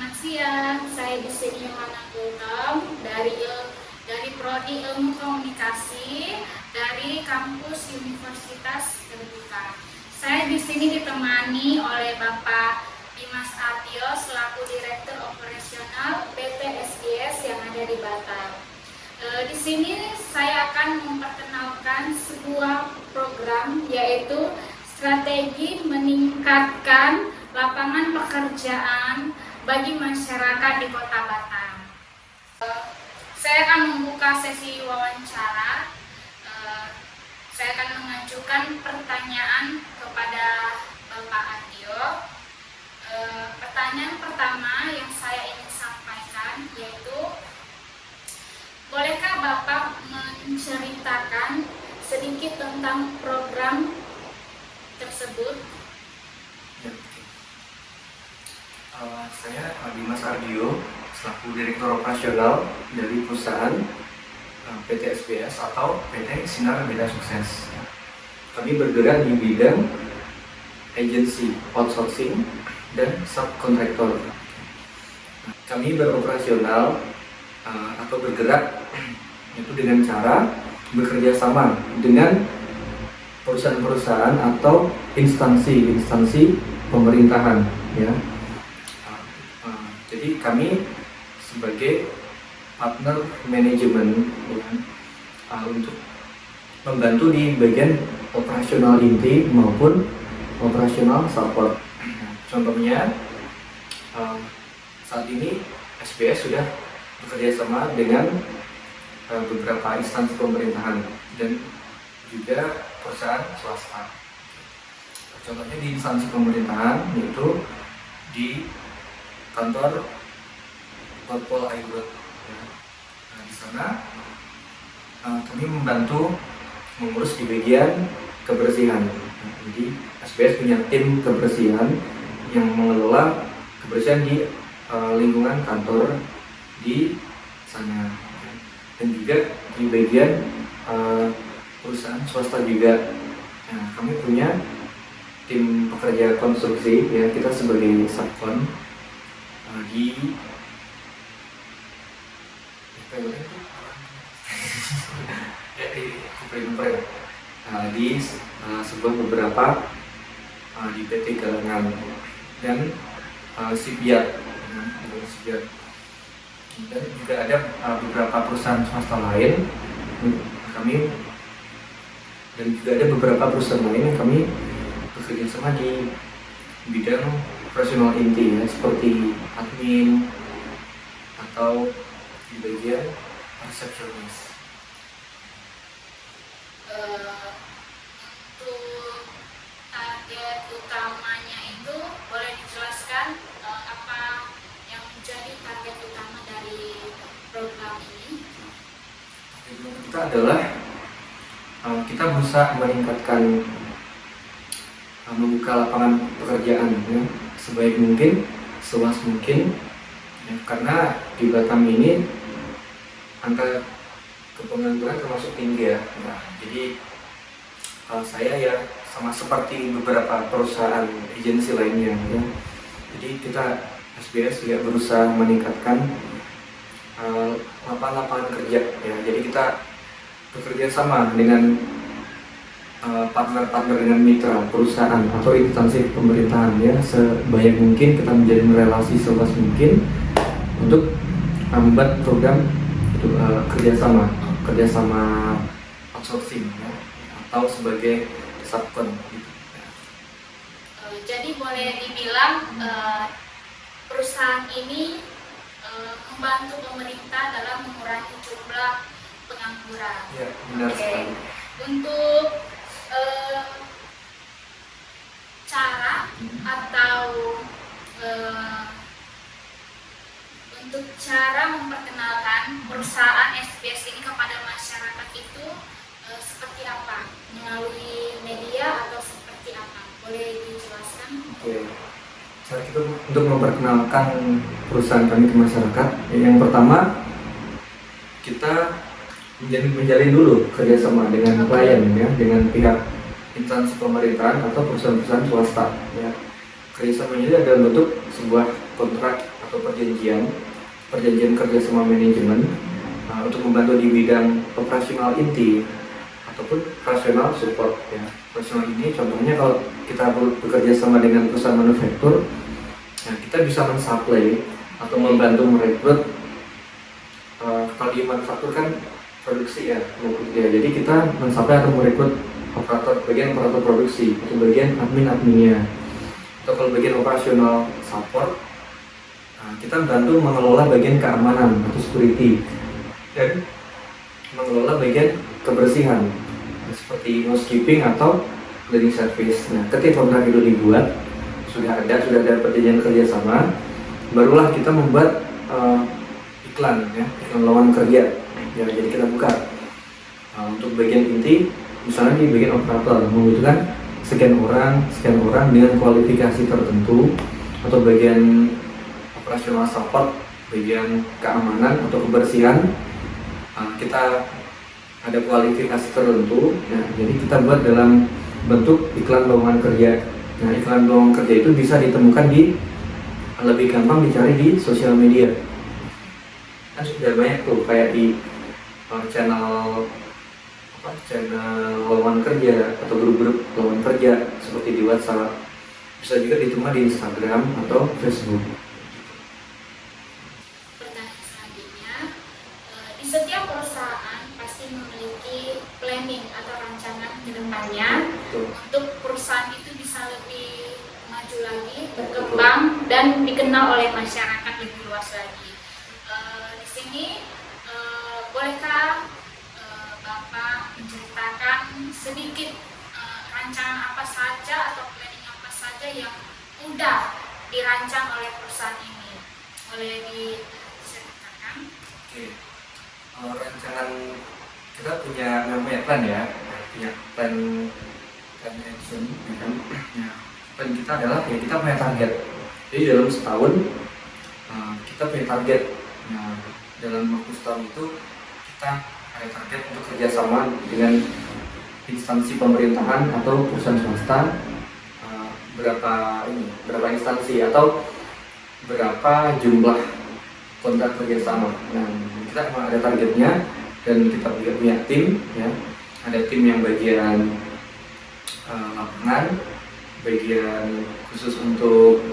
Selamat siang, saya di sini Yohana Gautam dari Prodi Ilmu Komunikasi dari kampus Universitas Terbuka. Saya di sini ditemani oleh Bapak Dimas Artio selaku Direktur Operasional PT SBS yang ada di Batam. Di sini saya akan memperkenalkan sebuah program yaitu strategi meningkatkan lapangan pekerjaan bagi masyarakat di Kota Batam. Saya akan membuka sesi wawancara. Saya akan mengajukan pertanyaan kepada Bapak Artio. Pertanyaan pertama yang saya ingin sampaikan yaitu, bolehkah Bapak menceritakan sedikit tentang program tersebut? Saya Dimas Artio selaku Direktur Operasional dari perusahaan PT SBS atau PT Sinar Beda Sukses. Kami bergerak di bidang agensi, outsourcing, dan subkontraktor. Kami beroperasional atau bergerak itu dengan cara bekerja sama dengan perusahaan-perusahaan atau instansi pemerintahan, ya. Jadi kami sebagai partner manajemen, ya, untuk membantu di bagian operasional inti maupun operasional support. Contohnya saat ini SBS sudah bekerja sama dengan beberapa instansi pemerintahan dan juga perusahaan swasta. Contohnya di instansi pemerintahan yaitu di kantor Pol Airut. Nah, di sana kami membantu mengurus di bagian kebersihan. Jadi SBS punya tim kebersihan yang mengelola kebersihan di lingkungan kantor di sana, dan juga di bagian perusahaan swasta juga. Nah, kami punya tim pekerja konstruksi, ya, kita sebagai subkon di sebuah beberapa di PT Galangan dan Sipiat, dan juga ada beberapa perusahaan swasta lain dan juga ada beberapa perusahaan lain yang kami bekerja sama di bidang operasional inti, ya, seperti admin atau di bagian resepsionis. Untuk target utamanya itu boleh dijelaskan apa yang menjadi target utama dari program ini? Target kita adalah kita berusaha meningkatkan membuka lapangan pekerjaan, ya, sebaik mungkin, seluas mungkin, ya, karena di Batam ini angka kepengangguran termasuk tinggi, ya. Nah, jadi saya ya sama seperti beberapa perusahaan agensi lainnya, ya. Jadi kita SBS juga berusaha meningkatkan lapangan kerja, ya. Jadi kita bekerja sama dengan partner-partner dengan mitra perusahaan atau instansi pemerintahan, ya, sebanyak mungkin kita menjalin relasi seluas mungkin untuk membuat program itu kerjasama outsourcing, ya, atau sebagai subkon. Jadi boleh dibilang perusahaan ini membantu pemerintah dalam mengurangi jumlah pengangguran. Ya, benar sekali. Untuk cara atau untuk cara memperkenalkan perusahaan SBS ini kepada masyarakat itu seperti apa? Melalui media atau seperti apa? Boleh dijelaskan? Oke. Cara kita untuk memperkenalkan perusahaan kami ke masyarakat, yang pertama kita menjalin dulu kerjasama dengan klien, ya, dengan pihak instansi pemerintahan atau perusahaan-perusahaan swasta, ya. Kerjasama ini adalah bentuk sebuah kontrak atau perjanjian kerjasama manajemen untuk membantu di bidang operasional inti ataupun operasional support ya. Operasional ini contohnya kalau kita bekerja sama dengan perusahaan manufaktur, ya, kita bisa mensuplai atau membantu merekrut. Kalau di manufaktur kan produksi ya, jadi kita mensuplai atau merekrut bagian operator produksi atau bagian adminnya. Atau kalau bagian operasional support, kita bantu mengelola bagian keamanan atau security dan mengelola bagian kebersihan seperti housekeeping atau cleaning service. Nah, ketika kontrak itu dibuat, sudah ada perjanjian kerjasama, barulah kita membuat iklan lowongan kerja. Ya, jadi kita buka untuk bagian inti, misalnya di bagian operator membutuhkan sekian orang dengan kualifikasi tertentu, atau bagian operasional support, bagian keamanan atau kebersihan, kita ada kualifikasi tertentu. Nah, jadi kita buat dalam bentuk iklan lowongan kerja. Nah, iklan lowongan kerja itu bisa ditemukan lebih gampang dicari di sosial media. Kan sudah banyak tuh kayak di channel lowongan kerja atau grup-grup lowongan kerja seperti di WhatsApp, bisa juga ditemukan di Instagram atau Facebook. Pertanyaan selanjutnya, di setiap perusahaan pasti memiliki planning atau rancangan ke depannya untuk perusahaan itu bisa lebih maju lagi, berkembang dan dikenal oleh masyarakat lebih luas lagi. Di sini bolehkah Bapak menceritakan sedikit rancangan apa saja atau planning apa saja yang udah dirancang oleh perusahaan ini? Boleh diceritakan? Oke. Rancangan kita punya namanya plan ya, punya plan action. Ya. Plan kita adalah ya kita punya target. Jadi dalam setahun kita punya target. Nah, dalam waktu setahun itu kita ada target untuk kerjasama dengan instansi pemerintahan atau perusahaan swasta, berapa instansi atau berapa jumlah kontrak kerjasama. Nah, kita memang ada targetnya dan kita juga punya tim ya. Ada tim yang bagian lapangan, bagian khusus untuk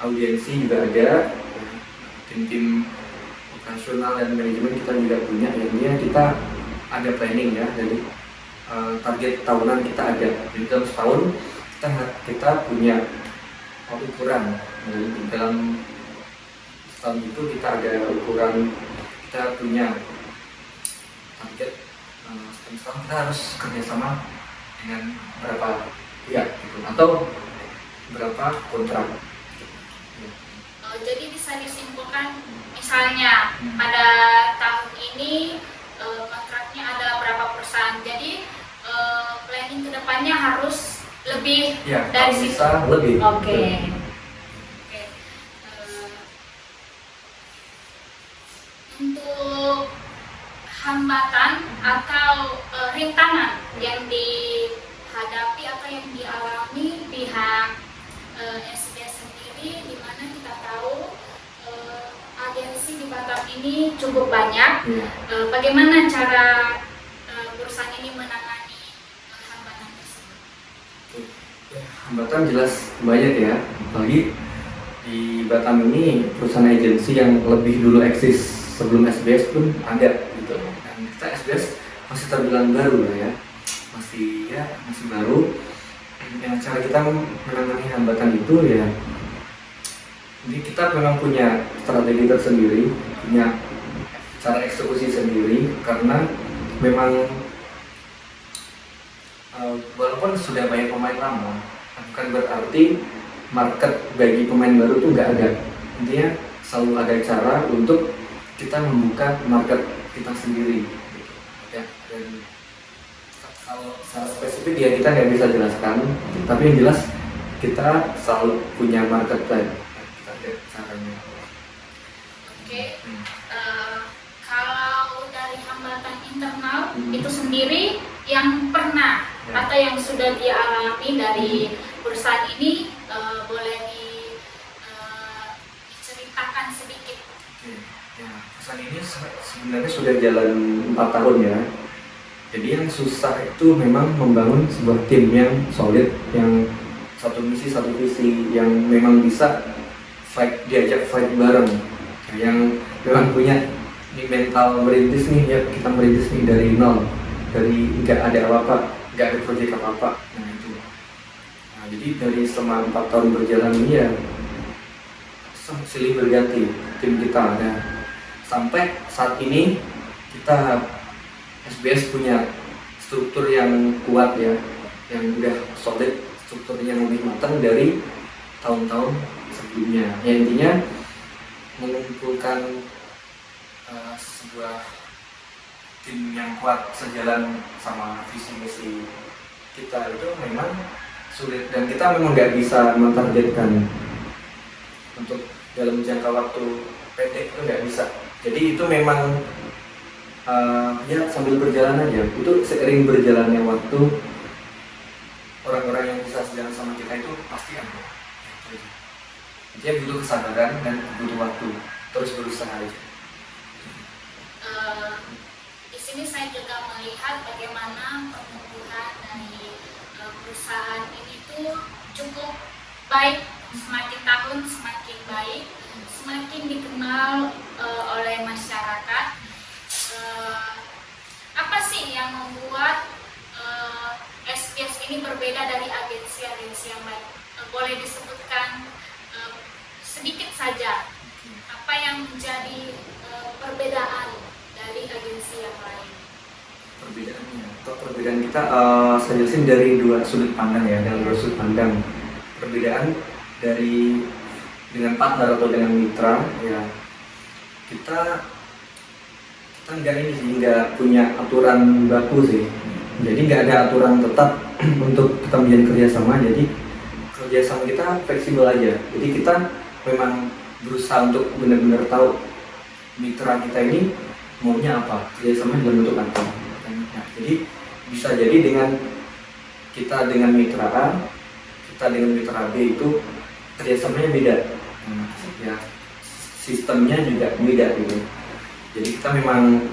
audiensi juga ada, tim-tim operasional dan manajemen kita juga punya. Yang kita ada planning ya, jadi target tahunan kita ada. Jadi dalam setahun kita punya ukuran. Jadi dalam setahun itu kita ada ukuran, kita punya target setahun kita harus kerjasama dengan berapa pihak gitu, atau berapa kontrak. Jadi bisa disimpulkan misalnya pada tahun ini kontraknya ada berapa perusahaan, jadi planning kedepannya harus lebih ya, dari situ. Bisa lebih. Oke. Untuk hambatan atau rintangan yang dihadapi atau yang dialami pihak SBS sendiri, di mana kita tahu agensi di Batam ini cukup banyak. Bagaimana cara perusahaan ini menangani hambatan tersebut? Hambatan jelas banyak ya, apalagi di Batam ini perusahaan agensi yang lebih dulu eksis sebelum SBS pun ada gitu. Dan kita SBS masih terbilang baru lah ya, masih baru. Yang cara kita menangani hambatan itu ya, jadi kita memang punya strategi tersendiri, punya cara eksekusi sendiri, karena memang walaupun sudah banyak pemain lama, bukan berarti market bagi pemain baru itu nggak ada. Intinya selalu ada cara untuk kita membuka market kita sendiri. Ya, dan kalau secara spesifik ya kita nggak bisa jelaskan, tapi yang jelas kita selalu punya market plan. Kita lihat caranya. Oke. Kalau dari hambatan internal itu sendiri yang pernah atau yang sudah dialami dari perusahaan ini, boleh ini sebenarnya sudah jalan 4 tahun ya. Jadi yang susah itu memang membangun sebuah tim yang solid, yang satu misi satu visi, yang memang bisa diajak fight bareng, yang memang punya ini mental merintis nih, ya kita merintis nih dari nol, dari nggak ada apa-apa, nggak ada proyek apa-apa. Nah itu. Nah, jadi dari selama 4 tahun berjalan ini ya silih berganti tim kita. Nah, sampai saat ini kita SBS punya struktur yang kuat ya, yang udah solid, struktur yang lebih matang dari tahun-tahun sebelumnya. Ya, intinya mengumpulkan sebuah tim yang kuat sejalan sama visi misi kita itu memang sulit, dan kita memang nggak bisa mentargetkan untuk dalam jangka waktu pendek, itu nggak bisa. Jadi itu memang ya sambil berjalan aja. Itu seiring berjalannya waktu, orang-orang yang bisa sejalan sama kita itu pasti ada. Dia butuh kesabaran dan butuh waktu, terus berusaha aja. Di sini saya juga melihat bagaimana pertumbuhan dari perusahaan ini tuh cukup baik, semakin tahun semakin baik, semakin dikenal oleh masyarakat. Apa sih yang membuat SBS ini berbeda dari agensi-agensi yang lain? Boleh disebutkan sedikit saja apa yang menjadi perbedaan dari agensi yang lain? Perbedaannya, atau perbedaan kita saya jelasin dari dua sudut pandang ya, dalam dua sudut pandang. Perbedaan dari dengan partner atau dengan mitra ya, kita nggak ini sih, nggak punya aturan baku sih. Jadi nggak ada aturan tetap untuk kita menjalin kerjasama. Jadi kerjasama kita fleksibel aja. Jadi kita memang berusaha untuk benar-benar tahu mitra kita ini maunya apa, kerjasama dalam bentuk apa. Nah, jadi bisa jadi dengan kita dengan mitra A, kita dengan mitra B itu kerjasamanya beda. Ya, sistemnya juga beda gitu. Jadi kita memang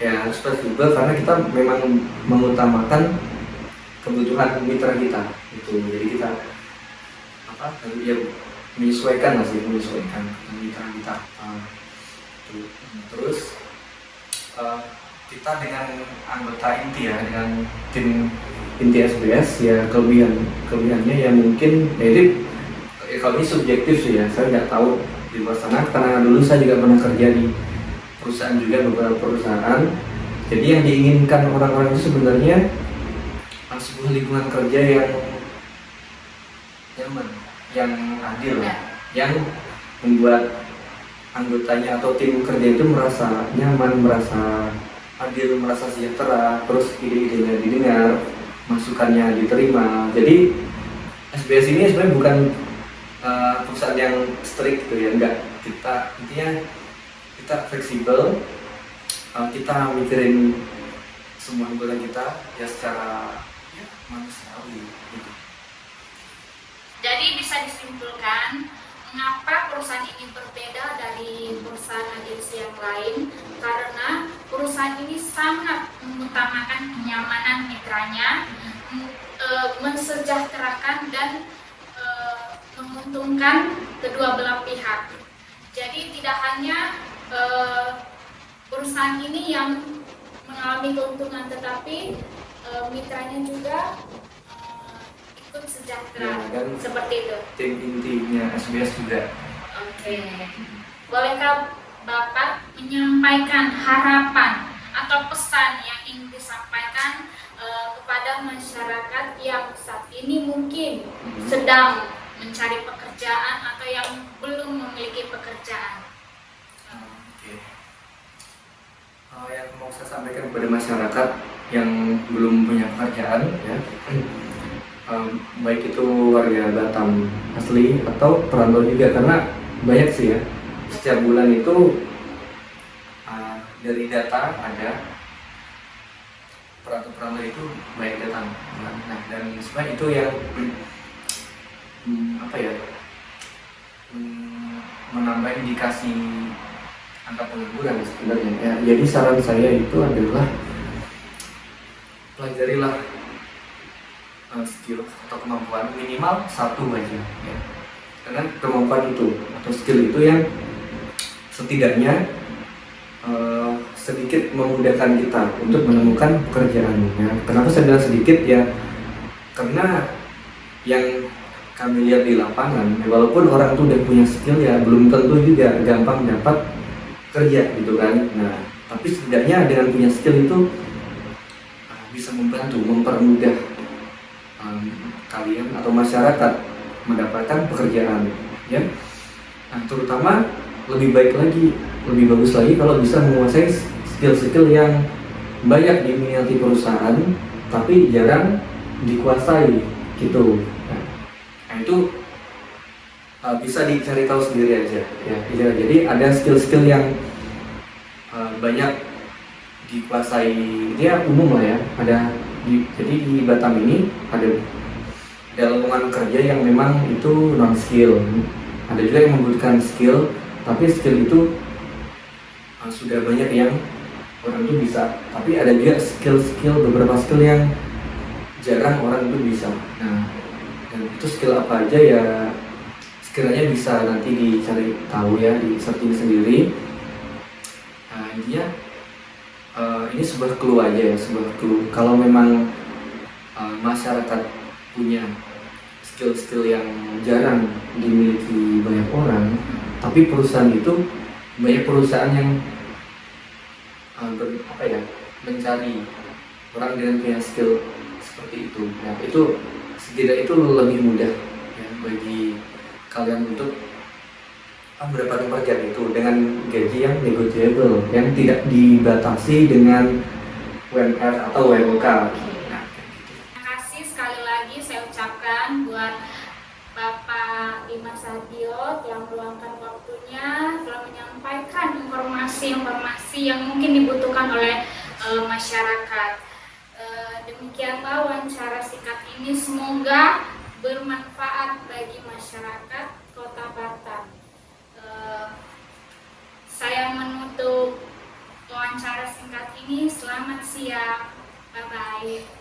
ya harus fleksibel karena kita memang mengutamakan kebutuhan mitra kita itu. Jadi kita ya menyesuaikan menyesuaikan mitra kita. Terus kita dengan anggota inti ya, dengan tim inti SBS ya, kelebihannya ya mungkin jadi kalau ini subjektif sih ya, saya nggak tahu di luar sana karena dulu saya juga pernah kerja di perusahaan juga, beberapa perusahaan. Jadi yang diinginkan orang-orang itu sebenarnya sebuah lingkungan kerja yang nyaman, yang adil, yang membuat anggotanya atau tim kerja itu merasa nyaman, merasa adil, merasa sejahtera, terus ide-idenya didengar, masukannya diterima. Jadi SBS ini sebenarnya bukan perusahaan yang strict gitu ya, enggak. Intinya kita fleksibel, kita mikirin semua anggota kita ya secara manusiawi gitu. Jadi bisa disimpulkan mengapa perusahaan ini berbeda dari perusahaan agensi yang lain, karena perusahaan ini sangat mengutamakan kenyamanan mitranya, mensejahterakan dan menguntungkan kedua belah pihak. Jadi tidak hanya perusahaan ini yang mengalami keuntungan, tetapi mitranya juga ikut sejahtera, dan seperti itu. Tim intinya SBS juga. Oke. Bolehkah Bapak menyampaikan harapan atau pesan yang ingin disampaikan kepada masyarakat yang saat ini mungkin sedang mencari pekerjaan atau yang belum memiliki pekerjaan? Yang mau saya sampaikan kepada masyarakat yang belum punya pekerjaan ya, baik itu warga Batam asli atau perantau juga, karena banyak sih ya, setiap bulan itu dari data ada perantau-perantau itu banyak datang. Nah, dan sebenarnya itu yang menambah indikasi angka pengangguran sebenarnya ya. Jadi saran saya itu adalah pelajarilah skill atau kemampuan minimal satu aja ya. Karena kemampuan itu atau skill itu yang setidaknya sedikit memudahkan kita untuk menemukan pekerjaan ya. Kenapa saya bilang sedikit ya, karena yang kami lihat di lapangan ya, walaupun orang itu udah punya skill ya belum tentu juga gampang dapat kerja gitu kan. Nah tapi setidaknya dengan punya skill itu bisa membantu mempermudah kalian atau masyarakat mendapatkan pekerjaan ya. Nah, terutama lebih baik lagi, lebih bagus lagi kalau bisa menguasai skill-skill yang banyak diminati perusahaan tapi jarang dikuasai gitu. Nah itu bisa dicari tahu sendiri aja ya. Jadi ada skill-skill yang banyak dikuasai, dia umum lah ya. Jadi di Batam ini ada lowongan kerja yang memang itu non skill, ada juga yang membutuhkan skill tapi skill itu sudah banyak yang orang itu bisa, tapi ada juga beberapa skill yang jarang orang itu bisa. Nah dan itu skill apa aja ya sekiranya bisa nanti dicari tahu ya, di searching sendiri. Nah intinya ini sebuah clue aja ya, sebuah clue kalau memang masyarakat punya skill-skill yang jarang dimiliki banyak orang, tapi perusahaan itu banyak perusahaan yang mencari orang dengan punya skill seperti itu. Nah itu setidaknya itu lebih mudah ya bagi kalian untuk mendapatkan pekerjaan itu dengan gaji yang negotiable, yang tidak dibatasi dengan UMR atau WMK. Terima kasih sekali lagi saya ucapkan buat Bapak Dimas Sadio yang meluangkan waktunya telah menyampaikan informasi-informasi yang mungkin dibutuhkan oleh masyarakat. Demikianlah wawancara singkat ini, semoga bermanfaat bagi masyarakat Kota Batam. Saya menutup wawancara singkat ini. Selamat siang, bye bye.